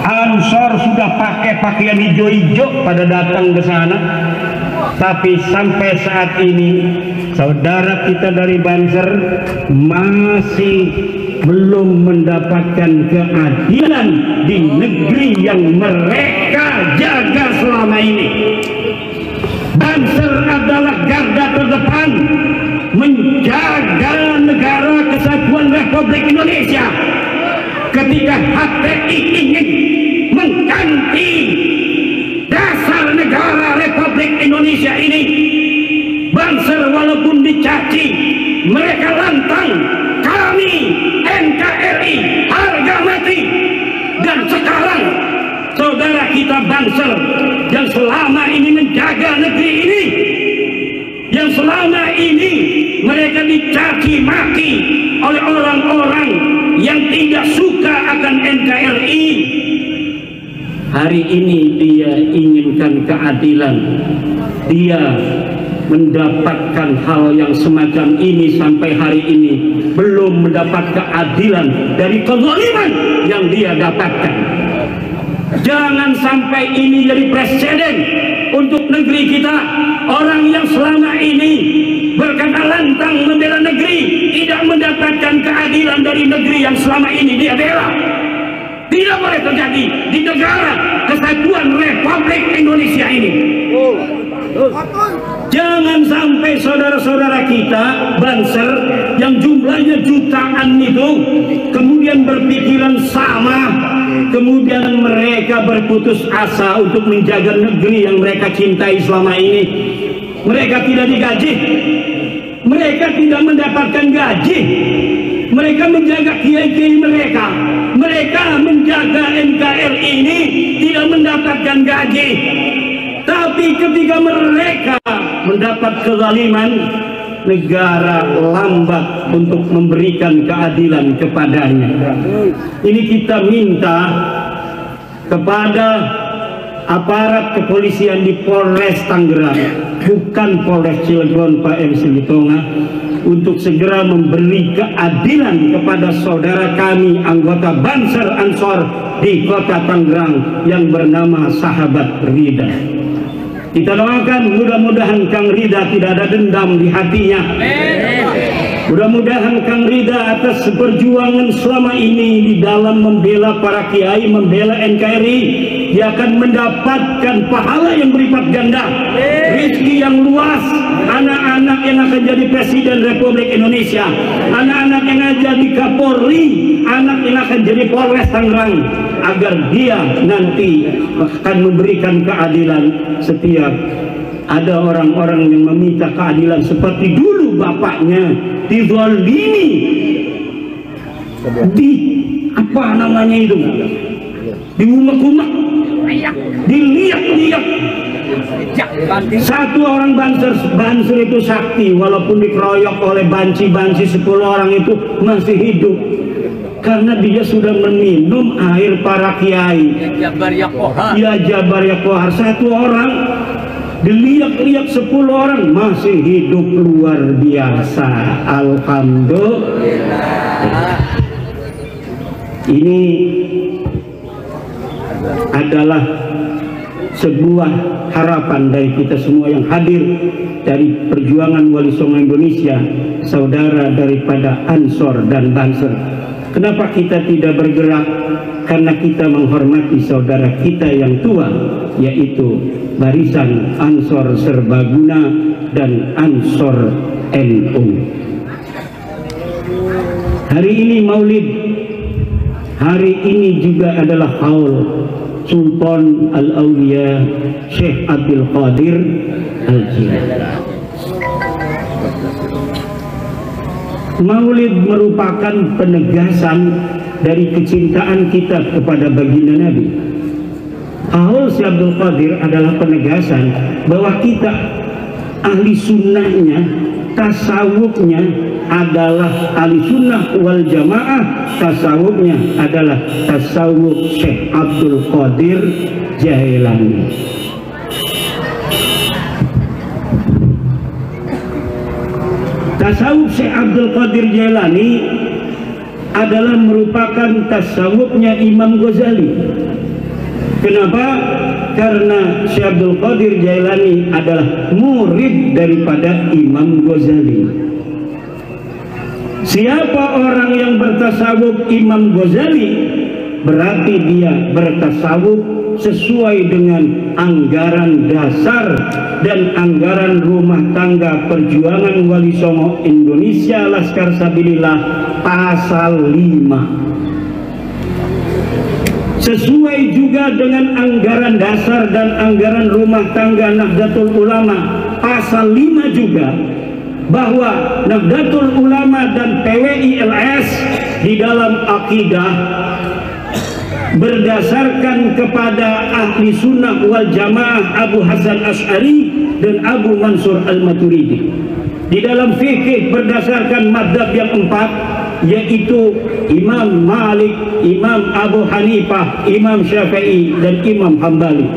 Ansor sudah pakai pakaian hijau-hijau pada datang ke sana, tapi sampai saat ini saudara kita dari Banser masih belum mendapatkan keadilan di negeri yang mereka jaga selama ini. Banser adalah garda terdepan menjaga negara kesatuan Republik Indonesia. Ketika HTI ingin mengganti dasar negara Republik Indonesia ini, Banser walaupun dicaci, mereka lantang. Kami NKRI harga mati. Dan sekarang saudara kita Banser yang selama ini menjaga negeri ini, yang selama ini mereka dicaci maki oleh orang-orang yang tidak suka akan NKRI, hari ini dia inginkan keadilan. Dia mendapatkan hal yang semacam ini sampai hari ini belum mendapat keadilan dari kezaliman yang dia dapatkan. Jangan sampai ini jadi presiden untuk negeri kita. Orang yang selama ini berkata lantang membela negeri tidak mendapatkan keadilan dari negeri yang selama ini dia bela. Tidak boleh terjadi di negara kesatuan Republik Indonesia ini. Jangan sampai saudara-saudara kita Banser yang jumlahnya jutaan itu kemudian berpikiran sama, kemudian mereka berputus asa untuk menjaga negeri yang mereka cintai selama ini. Mereka tidak digaji, mereka tidak mendapatkan gaji, mereka menjaga kiai-kiai mereka, mereka menjaga NKRI ini tidak mendapatkan gaji. Tapi ketika mereka mendapat kezaliman, negara lambat untuk memberikan keadilan kepadanya. Ini kita minta kepada aparat kepolisian di Polres Tangerang, bukan Polres Cilegon Pak MC Bitonga, untuk segera memberi keadilan kepada saudara kami anggota Banser Ansor di kota Tangerang yang bernama Sahabat Rida. Kita doakan mudah-mudahan Kang Rida tidak ada dendam di hatinya. Mudah-mudahan Kang Rida atas perjuangan selama ini di dalam membela para kiai, membela NKRI, dia akan mendapatkan pahala yang berlipat ganda, rezeki yang luas, anak-anak yang akan jadi Presiden Republik Indonesia, anak-anak yang akan jadi Kapolri, anak yang akan jadi Polres Tangerang, agar dia nanti akan memberikan keadilan setiap ada orang-orang yang meminta keadilan seperti dulu bapaknya dizalimi di apa namanya itu, diumak-umak, dilihat-lihat. Satu orang Banser itu sakti, walaupun dikeroyok oleh banci-banci 10 orang itu masih hidup karena dia sudah meminum air para kiai. Ya Jabar ya Kohar. Satu orang dilihat-lihat 10 orang masih hidup luar biasa. Alhamdulillah. Ini adalah sebuah harapan dari kita semua yang hadir dari perjuangan Wali Songo Indonesia, saudara daripada Ansor dan Banser. Kenapa kita tidak bergerak? Karena kita menghormati saudara kita yang tua, yaitu Barisan Ansor Serbaguna dan Ansor NU. Hari ini Maulid, hari ini juga adalah haul Sultan Al-Aulia Syekh Abdul Qadir Al-Jilani. Maulid merupakan penegasan dari kecintaan kita kepada baginda Nabi. Haul Syekh Abdul Qadir adalah penegasan bahwa kita ahli sunnahnya, tasawufnya adalah ahli sunnah wal jamaah, tasawufnya adalah tasawuf Syekh Abdul Qadir Jailani. Tasawuf Syekh Abdul Qadir Jailani adalah merupakan tasawufnya Imam Ghazali. Kenapa? Karena Syekh Abdul Qadir Jailani adalah murid daripada Imam Ghazali. Siapa orang yang bertasawuf Imam Ghazali, berarti dia bertasawuf sesuai dengan anggaran dasar dan anggaran rumah tangga Perjuangan Wali Songo Indonesia Laskar Sabilillah pasal 5. Sesuai juga dengan anggaran dasar dan anggaran rumah tangga Nahdlatul Ulama pasal 5 juga, bahwa Nahdlatul Ulama dan PWI-LS di dalam akidah berdasarkan kepada ahli sunnah wal jamaah Abu Hasan Asy'ari dan Abu Mansur Al-Maturidi. Di dalam fikih berdasarkan madhab yang 4, yaitu Imam Malik, Imam Abu Hanifah, Imam Syafi'i, dan Imam Hambali.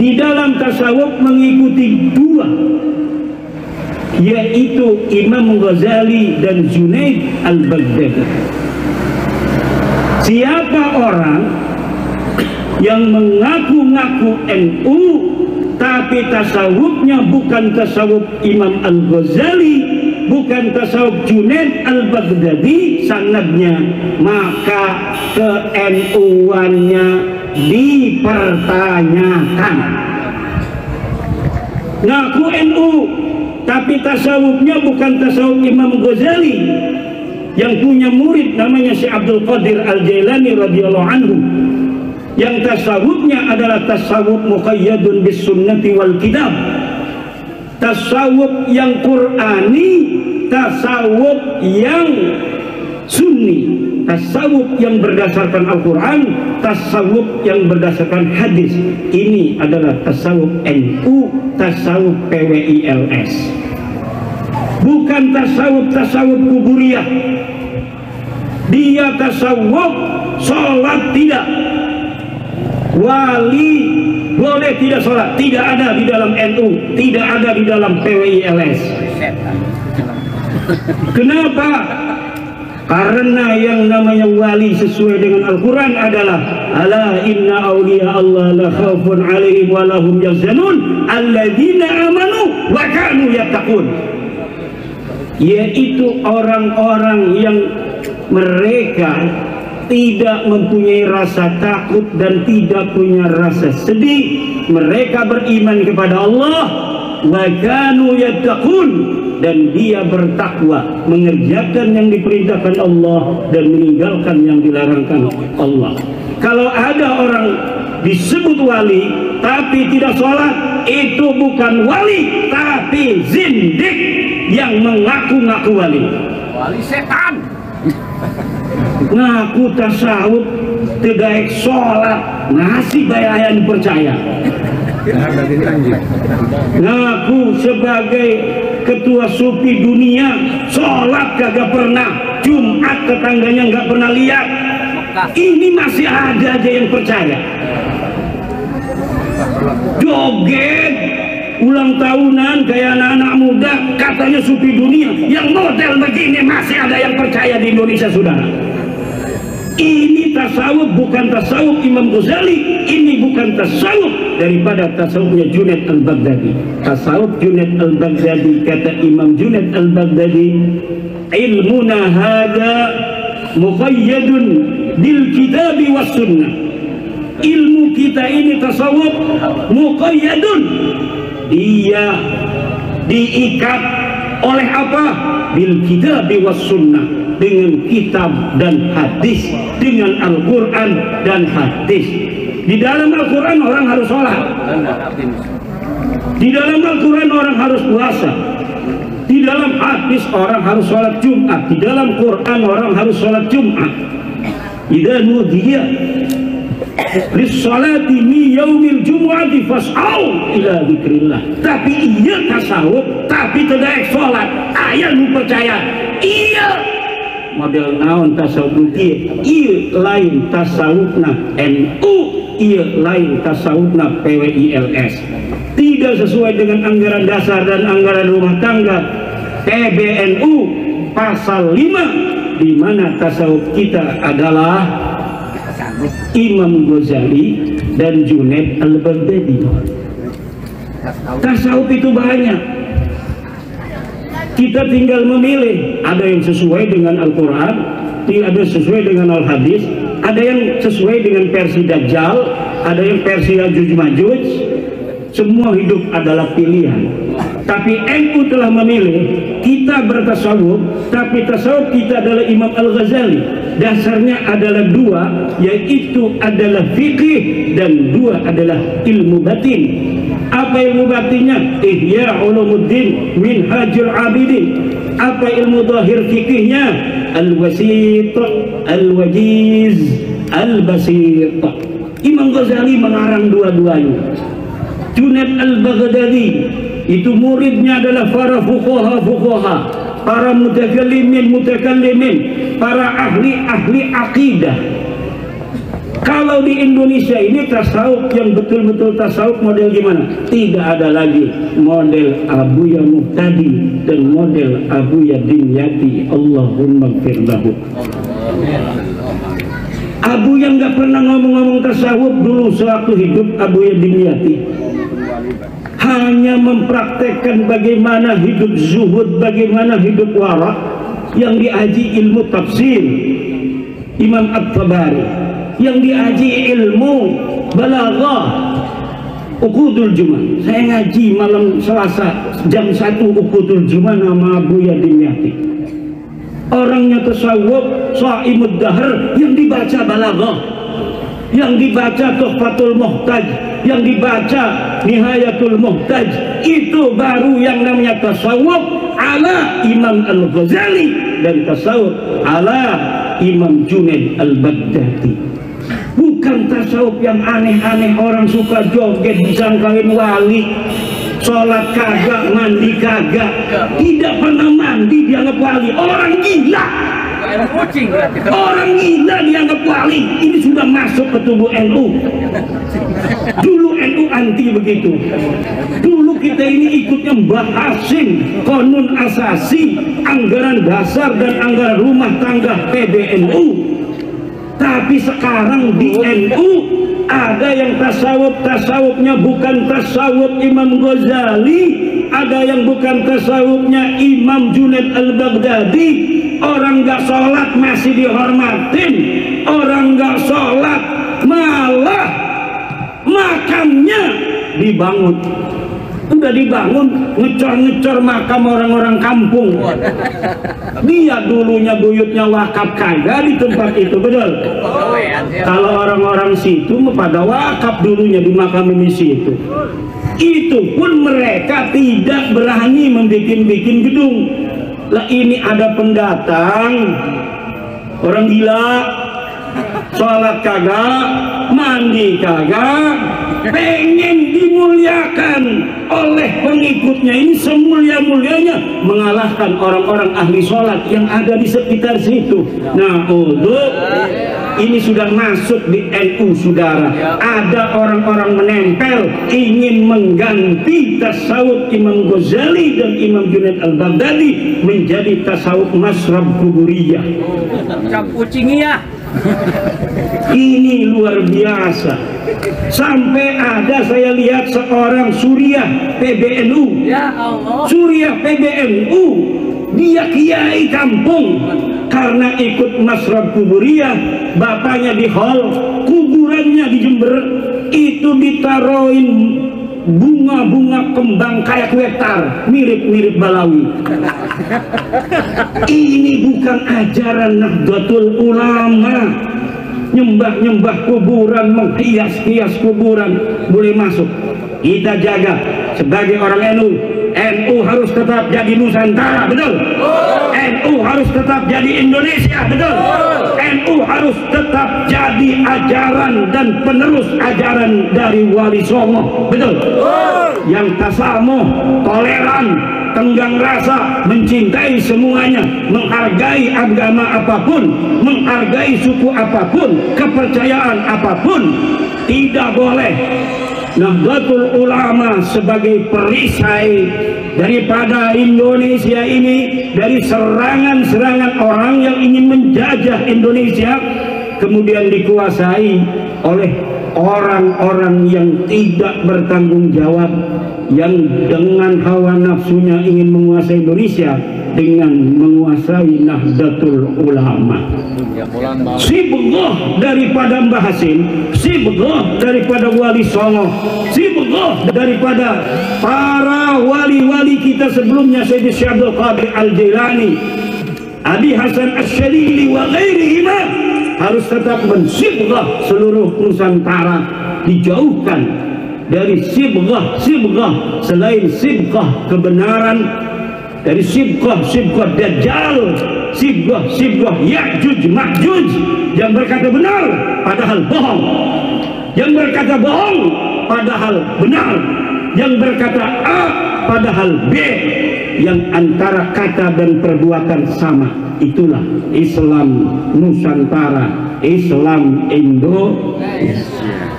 Di dalam tasawuf mengikuti 2, yaitu Imam Ghazali dan Junaid Al-Baghdadi. Siapa orang yang mengaku-ngaku NU tapi tasawufnya bukan tasawuf Imam Al-Ghazali, bukan tasawuf Junaid Al-Baghdadi sanadnya, maka ke-NU-annya dipertanyakan. Ngaku NU tapi tasawufnya bukan tasawuf Imam Ghazali, yang punya murid namanya Syekh Abdul Qadir Al-Jailani radhiyallahu anhu, yang tasawufnya adalah tasawuf muqayyadun bis sunnati wal kitab, tasawuf yang Qur'ani, tasawuf yang sunni, tasawuf yang berdasarkan Al-Quran, tasawuf yang berdasarkan hadis. Ini adalah tasawuf NU, tasawuf PWI-LS, bukan tasawuf kuburiyah. Dia tasawuf sholat tidak, wali boleh tidak sholat, tidak ada di dalam NU, tidak ada di dalam PWI-LS. Kenapa? Karena yang namanya wali sesuai dengan Al-Quran adalah ala inna awliya Allah la khawfun alaihim wa lahum yahzanun alladzina amanu wa kanu yattaqun, yaitu orang-orang yang mereka tidak mempunyai rasa takut dan tidak punya rasa sedih. Mereka beriman kepada Allah, wa kanu yattaqun, dan dia bertakwa, mengerjakan yang diperintahkan Allah dan meninggalkan yang dilarangkan Allah. Kalau ada orang disebut wali tapi tidak sholat, itu bukan wali tapi zindik yang mengaku-ngaku wali. Wali setan. Ngaku tasawuf tidak sholat, ngasih bayaran percaya. Ngaku sebagai ketua sufi dunia, sholat kagak pernah, Jumat tetangganya nggak pernah lihat. Ini masih ada aja yang percaya. Joget ulang tahunan kayak anak-anak muda, katanya sufi dunia, yang model begini masih ada yang percaya di Indonesia, saudara. Ini tasawuf bukan tasawuf Imam Ghazali, ini bukan tasawuf daripada tasawufnya Junaid Al-Baghdadi. Tasawuf Junaid Al-Baghdadi, kata Imam Junaid Al-Baghdadi, ilmuna hadza muqayyadun bil kitabi was sunnah. Ilmu kita ini tasawuf muqayyadun, dia diikat oleh apa? Bil kitabi was sunnah, dengan kitab dan hadis, dengan Al-Quran dan hadis. Di dalam Al-Quran orang harus sholat, di dalam Al-Quran orang harus puasa, di dalam hadis orang harus sholat Jumat, di dalam Quran orang harus sholat Jumat. Idza nudiya lis-sholati min yaumil jumu'ati fas'au ila dzikrillah. Tapi iya tasawuf tapi tidak sholat, aya nu percaya iya model naon tasawuf kieu, ieu lain tasawufna NU, ieu lain tasawufna PWI-LS. Tidak sesuai dengan anggaran dasar dan anggaran rumah tangga PBNU pasal 5, di mana tasawuf kita adalah Imam Ghazali dan Junaid al-Baghdadi. Tasawuf itu banyak, kita tinggal memilih. Ada yang sesuai dengan Al-Quran, ada sesuai dengan Al-Hadis, ada yang sesuai dengan versi Dajjal, ada yang versi Yajuj Majuj. Semua hidup adalah pilihan. Tapi NU telah memilih, kita bertasawuf, tapi tasawuf kita adalah Imam Al-Ghazali. Dasarnya adalah dua, yaitu adalah fikih dan dua adalah ilmu batin. Apa ilmu batinnya? Ihya Ulumuddin, Minhajul Abidin. Apa ilmu zahir fikihnya? Al-Wasit, Al-Wajiz, Al-Basit. Imam Ghazali mengarang dua-duanya. Junaid al-Baghdadi itu muridnya adalah para fuqaha, para mutakallimin, para ahli akidah. Kalau di Indonesia ini tasawuf yang betul-betul tasawuf model gimana? Tidak ada lagi model Abuya Muhtadi dan model Abuya Dimyati. Allahumma gfir lahu. Abu yang nggak pernah ngomong-ngomong tasawuf dulu sewaktu hidup, Abuya Dimyati hanya mempraktekkan bagaimana hidup zuhud, bagaimana hidup wara. Yang diaji ilmu tafsir Imam At-Tabari, yang diaji ilmu balaghah Uqudul Juman. Saya ngaji malam Selasa jam 1 Uqudul Juman nama Abuya Dimyati. Orangnya tasawuf, Shaimud Dahr, yang dibaca balaghah, yang dibaca Tuhfatul Muhtaj, yang dibaca Nihayatul Muhtaj. Itu baru yang namanya tasawuf ala Imam Al-Ghazali dan tasawuf ala Imam Junaid al-Baghdadi. Bukan tasawuf yang aneh-aneh, orang suka joget disangkain wali, sholat kagak, mandi kagak, tidak pernah mandi dianggap wali. Orang gila, orang gila dianggap wali. Ini sudah masuk ke tubuh NU. Dulu NU anti begitu. Dulu kita ini ikutnya Mbah Hasim, Konun Asasi, anggaran dasar dan anggaran rumah tangga PBNU. Tapi sekarang di NU ada yang tasawufnya bukan tasawuf Imam Ghazali, ada yang bukan tasawufnya Imam Junaid al-Baghdadi. Orang nggak sholat masih dihormatin, orang nggak sholat malah makamnya dibangun. Udah dibangun, ngecor-ngecor makam orang-orang kampung. Dia dulunya buyutnya wakaf kagak di tempat itu, betul? Kalau orang-orang situ pada wakaf dulunya di makam di situ. Itu pun mereka tidak berani membikin gedung. Lah ini ada pendatang, orang gila, sholat kagak, mandi kagak, pengen dimuliakan oleh pengikutnya. Ini semulia-mulianya mengalahkan orang-orang ahli sholat yang ada di sekitar situ. Nah, untuk ini sudah masuk di NU, saudara. Ada orang-orang menempel ingin mengganti tasawuf Imam Ghazali dan Imam Junaid al-Baghdadi menjadi tasawuf masrab kuburiyah. Ini luar biasa. Sampai ada saya lihat seorang Suriah PBNU, ya Allah. Suriah PBNU, dia kiai kampung, karena ikut masrab kuburiyah. Bapaknya di hall, kuburannya di Jember itu ditaruhin bunga-bunga kembang kayak kue tar, mirip-mirip Balawi. Ini bukan ajaran Nahdlatul Ulama. Nyembah-nyembah kuburan, menghias-hias kuburan boleh masuk. Kita jaga sebagai orang NU. NU harus tetap jadi Nusantara, betul? NU harus tetap jadi Indonesia, betul? NU harus tetap jadi ajaran dan penerus ajaran dari Wali Songo, betul? Yang tasamuh, toleran, tenggang rasa, mencintai semuanya, menghargai agama apapun, menghargai suku apapun, kepercayaan apapun. Tidak boleh Nahdlatul Ulama sebagai perisai daripada Indonesia ini dari serangan-serangan orang yang ingin menjajah Indonesia. kemudian dikuasai oleh orang-orang yang tidak bertanggung jawab, yang dengan hawa nafsunya ingin menguasai Indonesia dengan menguasai Nahdlatul Ulama. Sibghah daripada Mbah Hasim, sibghah daripada Wali Songo, sibghah daripada para wali-wali kita sebelumnya, Sayyidi Syekh Abdul Qadir Al-Jailani, Abi Hasan Asy-Syadzili wa ghairihima, harus tetap mensibghah seluruh Nusantara, dijauhkan dari sibghah selain sibghah kebenaran, dari sibghah Dajjal, sibghah Ya'juj Ma'juj, yang berkata benar padahal bohong, yang berkata bohong padahal benar, yang berkata A padahal B, yang antara kata dan perbuatan sama. Itulah Islam Nusantara, Islam Indonesia.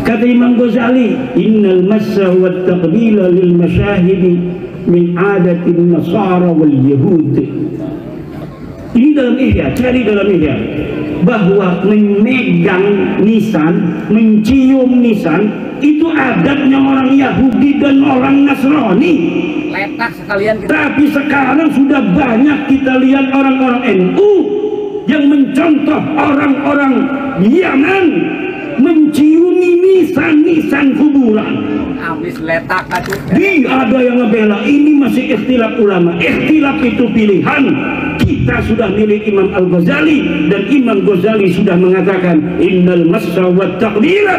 Kata Imam Ghazali, innal massa wa taqbila lil masyahidi min adatin nasara wal yahud. Ini dalam Ihya, cari dalam Ihya, bahwa memegang nisan, mencium nisan, itu adatnya orang Yahudi dan orang Nasrani. Letak sekalian kita. Tapi sekarang sudah banyak kita lihat orang-orang NU yang mencontoh orang-orang Yaman menciumi nisan-nisan kuburan. Habis letak atuh. Dia ada yang ngebela, ini masih ikhtilaf ulama. Ikhtilaf itu pilihan. Kita sudah milik Imam Al-Ghazali, dan Imam Ghazali sudah mengatakan innal massa wa taqbila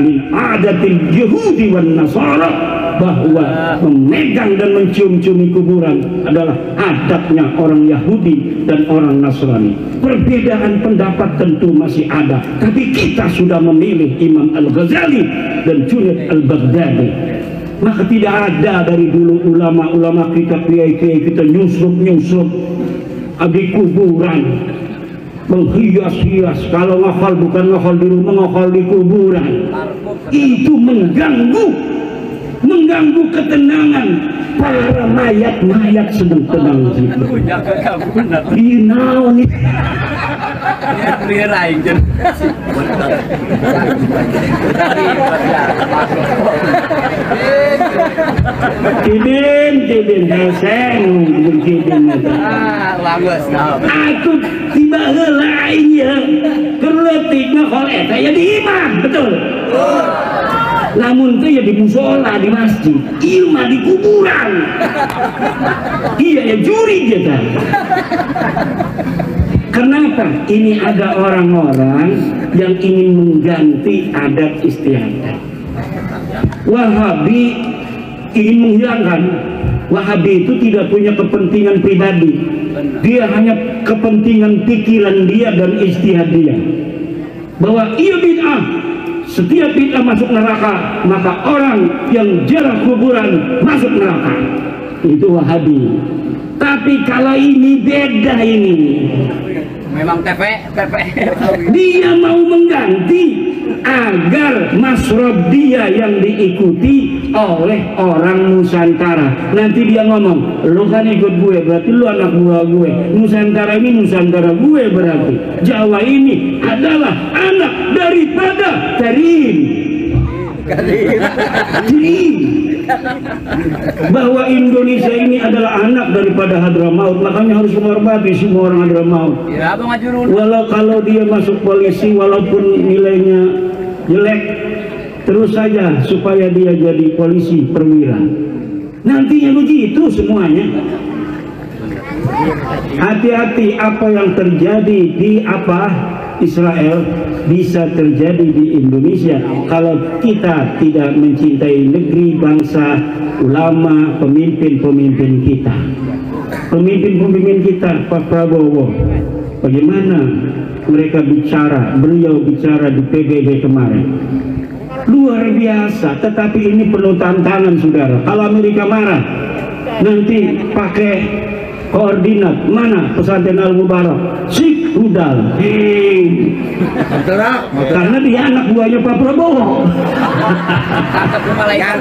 min adatil yahudi wan nasara, bahwa memegang dan mencium-ciumi kuburan adalah adatnya orang Yahudi dan orang Nasrani. Perbedaan pendapat tentu masih ada, tapi kita sudah memilih Imam Al-Ghazali dan Junaid Al-Baghdadi. Maka tidak ada dari dulu ulama-ulama kita, kiai-kiai kita nyusup di kuburan, menghias-hias. Kalau ngakal bukan ngakal di rumah, ngakal di kuburan. Itu mengganggu ketenangan para mayat-mayat sedang tenang di situ. Naon nih? Kidin heseng aku tiba lain ya kerletik ngakal eta ya di imam, betul. Namun itu ya di musola, di masjid, ilmu di kuburan. Iya ya juri kita. Kenapa? Ini ada orang-orang yang ingin mengganti adat istiadat. Wahabi ingin menghilangkan. Wahabi itu tidak punya kepentingan pribadi. Dia hanya kepentingan pikiran dia dan ijtihad dia. Bahwa ia bid'ah. Setiap bid'ah masuk neraka, maka orang yang ziarah kuburan masuk neraka. Itu Wahabi. Tapi kalau ini beda ini. Memang TP. Dia mau mengganti agar masrob dia yang diikuti oleh orang Nusantara. Nanti dia ngomong, lu kan ikut gue, berarti lu anak buah gue. Nusantara ini Nusantara gue berarti. Jawa ini adalah anak daripada Karim. Bahwa Indonesia ini adalah anak daripada Hadramaut, makanya harus menghormati semua orang Hadramaut. Ya, walau kalau dia masuk polisi, walaupun nilainya jelek, terus saja supaya dia jadi polisi perwira. Nantinya begitu semuanya. Hati-hati, apa yang terjadi di Israel bisa terjadi di Indonesia kalau kita tidak mencintai negeri, bangsa, ulama, pemimpin-pemimpin kita. Pemimpin-pemimpin kita, Pak Prabowo, bagaimana mereka bicara, beliau bicara di PBB kemarin, luar biasa. Tetapi ini penuh tantangan, saudara. Kalau Amerika marah, nanti pakai koordinat mana pesantren Al-Mubarak, Sik Rudal, karena dia anak buahnya Pak Prabowo.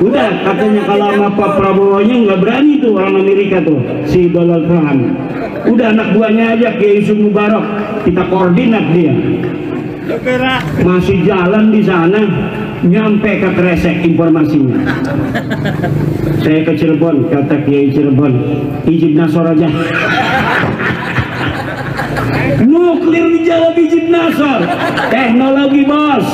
Udah katanya kalau sama Pak Prabowo nya nggak berani tuh orang Amerika tuh, si Donald Trump. Udah anak buahnya aja Kiai Mubarak, kita koordinat dia. Masih jalan di sana, nyampe ke Kresek informasinya. Saya ke Cirebon, kata Kiai Cirebon, ijib nasor aja. Nuklir dijawab ijib nasor. Teknologi bos.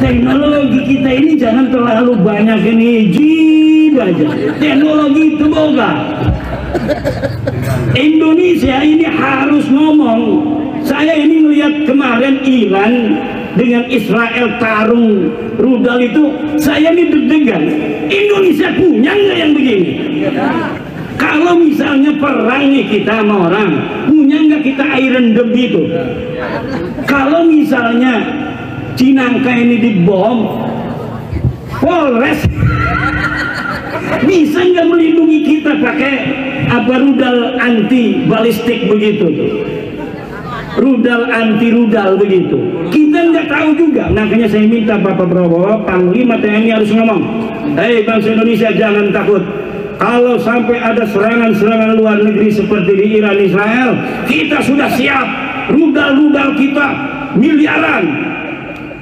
Teknologi kita ini jangan terlalu banyak ini ijib aja. Teknologi itu boga. Indonesia ini harus ngomong. Saya ini melihat kemarin Iran dengan Israel tarung rudal itu, saya ini deg-degan. Indonesia punya nggak yang begini? Kalau misalnya perang nih kita sama orang, punya nggak kita Iron Dome itu? Kalau misalnya Cinangka ini dibom, Polres bisa nggak melindungi kita pakai apa rudal anti balistik begitu tuh? Rudal anti rudal begitu. Kita nggak tahu juga. Makanya saya minta Bapak Prabowo, Panglima TNI harus ngomong, hei bangsa Indonesia jangan takut. Kalau sampai ada serangan-serangan luar negeri seperti di Iran, Israel, kita sudah siap. Rudal-rudal kita miliaran.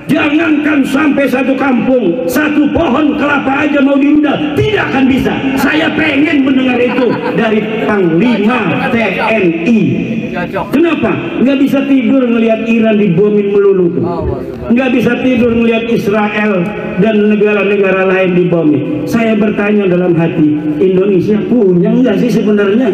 Jangankan sampai satu kampung, satu pohon kelapa aja mau dirudal, tidak akan bisa. Saya pengen mendengar itu dari Panglima TNI. Kenapa? Nggak bisa tidur ngelihat Iran dibomin melulu tuh. Nggak bisa tidur ngelihat Israel dan negara-negara lain dibomin. Saya bertanya dalam hati, Indonesia punya nggak sih sebenarnya?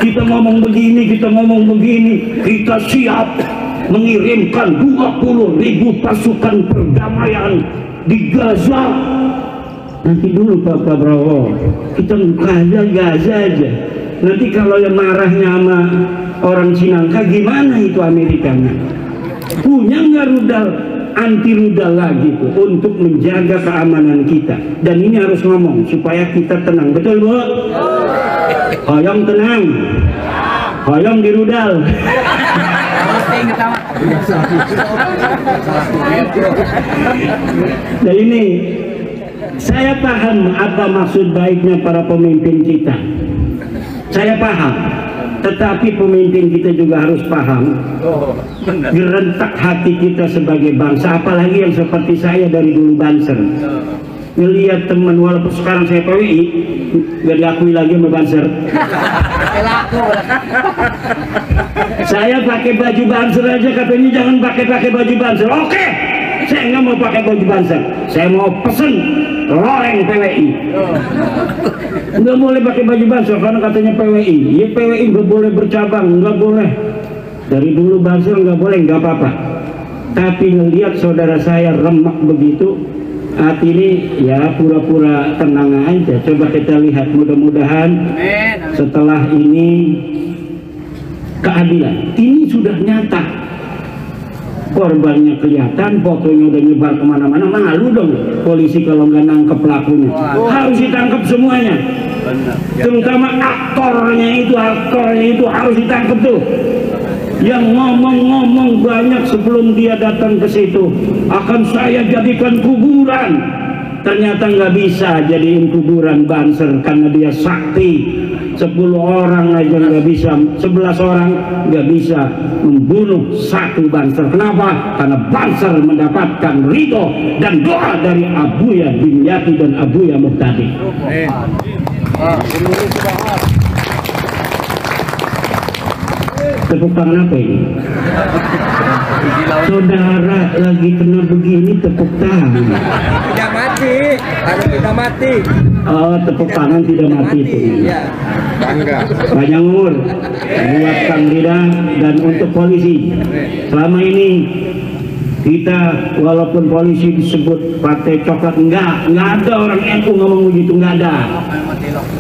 Kita ngomong begini, kita ngomong begini, kita siap mengirimkan 20.000 pasukan perdamaian di Gaza. Nanti dulu Pak Prabowo, kita Gaza aja. Nanti kalau yang marahnya sama orang Cinangka, gimana itu Amerikanya? Punya nggak rudal anti rudal lagi tuh untuk menjaga keamanan kita? Dan ini harus ngomong supaya kita tenang, betul Bu? Hoyong tenang, hoyong di rudal. Nah ini saya paham apa maksud baiknya para pemimpin kita. Saya paham, tetapi pemimpin kita juga harus paham gerentak hati kita sebagai bangsa, apalagi yang seperti saya dari dulu Banser. Ngelihat teman, walaupun sekarang saya PWI gak diakui lagi sama Banser. Saya pakai baju Banser aja, katanya jangan pakai baju Banser. Oke, saya nggak mau pakai baju Banser. Saya mau pesen loreng PWI. Nggak boleh pakai baju Banser karena katanya PWI. Ya PWI nggak boleh bercabang, nggak boleh. Dari dulu Banser nggak boleh, nggak apa-apa. Tapi ngelihat saudara saya remak begitu, hati ini ya pura-pura tenang aja. Coba kita lihat, mudah-mudahan setelah ini keadilan ini sudah nyata, korbannya kelihatan, fotonya udah nyebar kemana-mana. Malu dong polisi kalau nggak nangkep pelakunya. Harus ditangkap semuanya. Terutama aktornya itu harus ditangkap tuh. Yang ngomong-ngomong banyak sebelum dia datang ke situ, akan saya jadikan kuburan. Ternyata nggak bisa jadiin kuburan Banser karena dia sakti. 10 orang aja nggak bisa, 11 orang nggak bisa membunuh satu Banser. Kenapa? Karena Banser mendapatkan ridho dan doa dari Abuya Dimyati dan Abuya Muhtadi. Tepuk tangan apa ini? Saudara lagi kena begini tepuk tangan. Tidak mati, kalau tidak mati. Oh, tepuk tangan tidak mati itu. Ya, bangga. Banyak umur buat Kang Rida dan untuk polisi. Selama ini kita walaupun polisi disebut partai coklat, enggak ada orang NU ngomong begitu, enggak ada.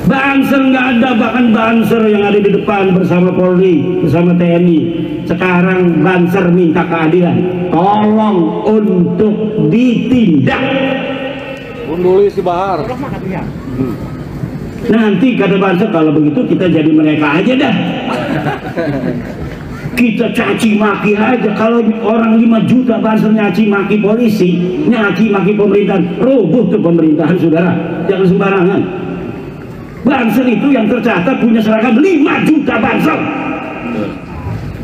Banser nggak ada, bahkan Banser yang ada di depan bersama Polri, bersama TNI. Sekarang Banser minta keadilan, tolong untuk ditindak. Menulis di Bahar. Nanti kata Banser, kalau begitu kita jadi mereka aja dah. Kita caci maki aja. Kalau orang 5 juta Banser nyaci maki polisi, nyaci maki pemerintahan, rubuh tuh pemerintahan saudara. Jangan sembarangan. Banser itu yang tercatat punya seragam 5 juta Banser.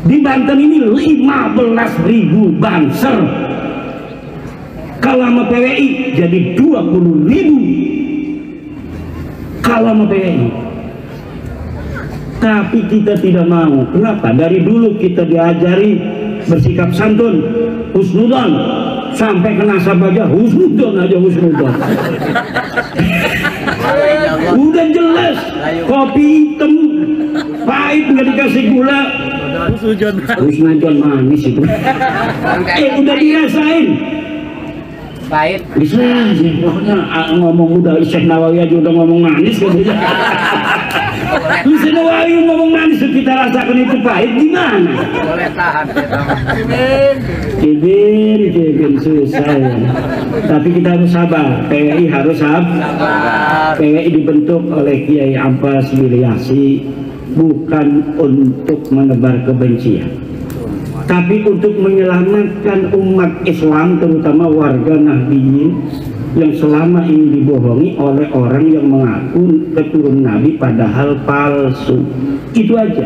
Di Banten ini 15.000 banser. Kalau sama PWI jadi 20.000. Kalau sama PWI. Tapi kita tidak mau. Kenapa? Dari dulu kita diajari bersikap santun, husnudon, sampai ke nasab aja husnudon aja husnudon. Udah jelas kopi hitam pahit nggak dikasih gula, husnudon manis itu. Udah dirasain pahit bisa sih pokoknya ngomong udah Syekh Nawawi aja udah ngomong manis katanya. Syekh Nawawi ngomong manis kita rasakan itu pahit gimana? Boleh tahan Kibin susah ya. Tapi kita harus sabar. PWI harus sabar. PWI dibentuk oleh Kiai Abbas Wilyasi bukan untuk menebar kebencian, tapi untuk menyelamatkan umat Islam, terutama warga Nahdliyin yang selama ini dibohongi oleh orang yang mengaku keturunan Nabi padahal palsu. Itu aja.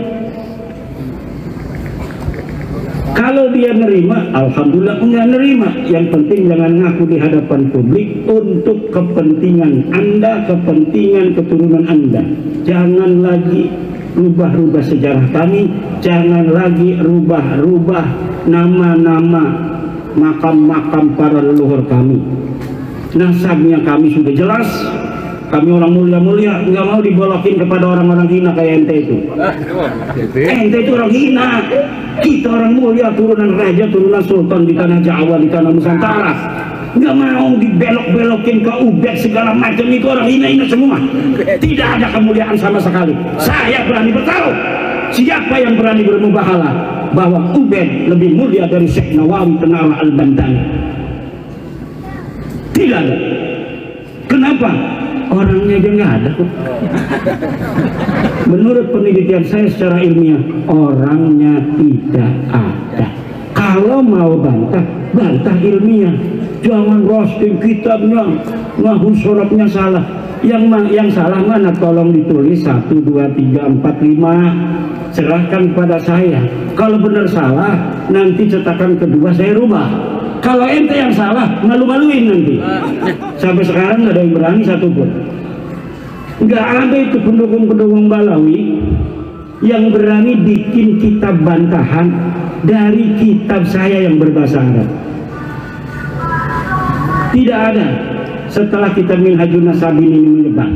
Kalau dia nerima, alhamdulillah. Enggak nerima, yang penting jangan ngaku di hadapan publik untuk kepentingan Anda, kepentingan keturunan Anda. Jangan lagi rubah-rubah sejarah kami, jangan lagi rubah-rubah nama-nama makam-makam para leluhur kami. Nasabnya kami sudah jelas, kami orang mulia-mulia, nggak mau dibolokin kepada orang-orang hina kayak ente itu. Ente itu orang hina, kita orang mulia, turunan raja, turunan sultan di tanah Jawa, di tanah Nusantara. Nggak mau dibelok-belokin ke ubed segala macam, itu orang hina-hina semua. Tidak ada kemuliaan sama sekali. Saya berani bertaruh, siapa yang berani bermubahalah bahwa ubed lebih mulia dari Syekh Nawawi Tenara Al-Bandani? Tidak ada. Kenapa? Orangnya aja nggak ada kok. Menurut penelitian saya secara ilmiah, orangnya tidak ada. Kalau mau bantah, bantah ilmiah. Jangan roasting kitabnya, ngaku sorabnya salah. Yang salah mana? Tolong ditulis 1, 2, 3, 4, 5. Serahkan pada saya. Kalau benar salah, nanti cetakan kedua saya rubah. Kalau ente yang salah, malu-maluin nanti. Sampai sekarang nggak ada yang berani satupun. Nggak ada itu pendukung-pendukung Balawi yang berani bikin kitab bantahan dari kitab saya yang berbahasa Arab. Tidak ada. Setelah kitab Minhajun Nasabin ini menyebar,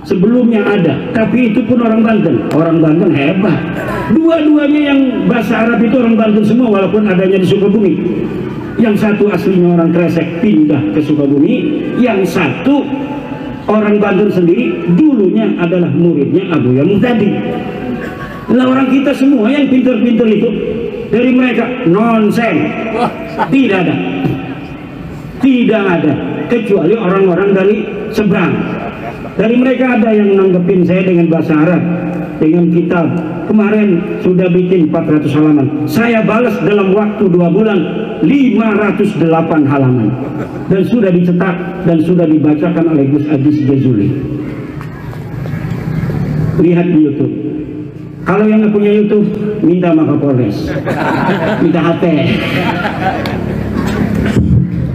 sebelumnya ada, tapi itu pun orang Banten. Orang Banten hebat. Dua-duanya yang bahasa Arab itu orang Banten semua, walaupun adanya di Sukabumi. Yang satu aslinya orang Kresek pindah ke Sukabumi, yang satu orang Banten sendiri, dulunya adalah muridnya Abu Yamud tadi. Nah, orang kita semua yang pintar-pintar itu dari mereka nonsen, tidak ada, tidak ada, kecuali orang-orang dari seberang. Dari mereka ada yang nanggepin saya dengan bahasa Arab, dengan kitab. Kemarin sudah bikin 400 halaman. Saya balas dalam waktu 2 bulan 508 halaman. Dan sudah dicetak dan sudah dibacakan oleh Gus Aziz Jazuli. Lihat di YouTube. Kalau yang nggak punya YouTube, minta sama Kapolres, minta HP.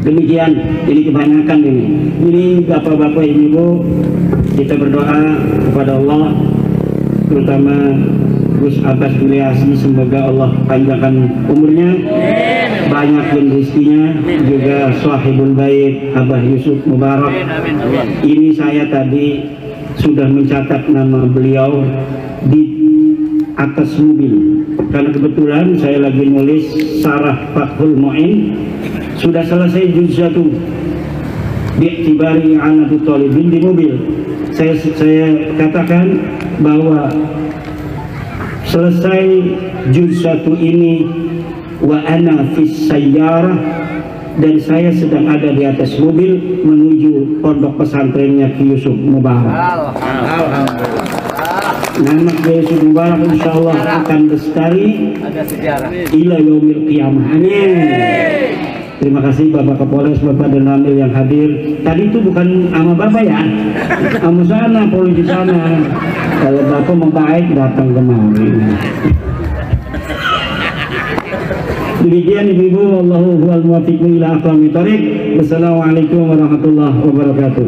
Demikian, ini kebanyakan ini. Ini bapak-bapak, ibu, kita berdoa kepada Allah, terutama Gus Abbas Wilyasi, semoga Allah panjangkan umurnya, banyakin rezekinya, juga Sahibul Bait Abah Yusuf Mubarak. Ini saya tadi sudah mencatat nama beliau di atas mobil, karena kebetulan saya lagi nulis Sarah Fathul Mu'in, sudah selesai juz 1 bi'tibari Anatul Talibin di mobil. Saya katakan bahwa selesai juz 1 ini wa ana fis sayyarah, dan saya sedang ada di atas mobil menuju pondok pesantrennya Ki Yusuf Mubarak. Nama Ki Yusuf Mubarak insyaallah akan lestari ila yaumil qiyamah. Amin. Terima kasih Bapak Kapolres, Bapak dan Ramil yang hadir. Tadi itu bukan sama Bapak ya, sama sana, polisi sana. Kalau Bapak mau baik datang kemari. Demikian ibu-ibu, wallahu huwal muwaffiq ila aqwamit thoriq. Wassalamualaikum warahmatullahi wabarakatuh.